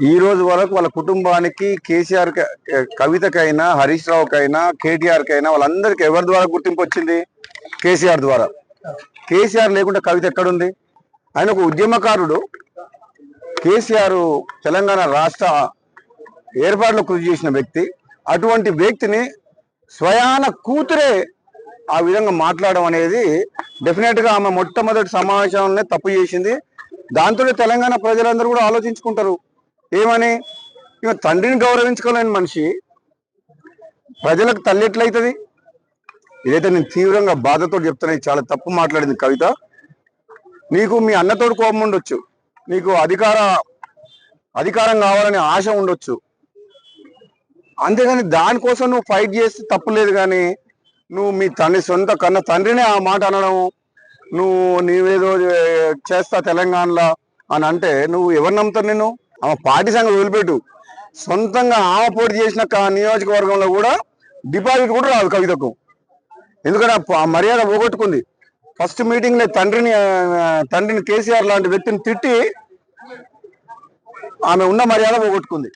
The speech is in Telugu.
ఈ రోజు వరకు వాళ్ళ కుటుంబానికి కేసీఆర్ కవితకైనా హరీష్ రావుకైనా కేటీఆర్ కైనా వాళ్ళందరికీ ఎవరి ద్వారా గుర్తింపు వచ్చింది? కేసీఆర్ ద్వారా. కేసీఆర్ లేకుండా కవిత ఎక్కడుంది? ఆయన ఒక ఉద్యమకారుడు. కేసీఆర్ తెలంగాణ రాష్ట్ర ఏర్పాటులో కృషి చేసిన వ్యక్తి. అటువంటి వ్యక్తిని స్వయాన కూతురే ఆ విధంగా మాట్లాడడం అనేది డెఫినెట్ గా ఆమె మొట్టమొదటి సమావేశంలోనే తప్పు చేసింది. దాంతో తెలంగాణ ప్రజలందరూ కూడా ఆలోచించుకుంటారు ఏమని. ఇక తండ్రిని గౌరవించుకోలేని మనిషి ప్రజలకు తల్లి ఎట్లయితుంది? ఇదైతే నేను తీవ్రంగా బాధతో చెప్తున్నా. చాలా తప్పు మాట్లాడింది కవిత. నీకు మీ అన్నతోడు కోపం ఉండొచ్చు, నీకు అధికారం కావాలనే ఆశ ఉండొచ్చు, అంతేగాని దానికోసం నువ్వు ఫైట్ చేస్తే తప్పులేదు. కానీ నువ్వు మీ సొంత కన్న తండ్రినే ఆ మాట అనడం, నీవేదో చేస్తా తెలంగాణలో అని అంటే నువ్వు ఎవరు నమ్ముతారు? నేను ఆమె పార్టీ సంగతి వదిలిపెట్టు. సొంతంగా ఆమె పోటీ చేసిన నియోజకవర్గంలో కూడా డిపాజిట్ కూడా రాదు కవితకు. ఎందుకంటే ఆ మర్యాద పోగొట్టుకుంది. ఫస్ట్ మీటింగ్ లో తండ్రిని కేసీఆర్ లాంటి వ్యక్తిని తిట్టి ఆమె ఉన్న మర్యాద పోగొట్టుకుంది.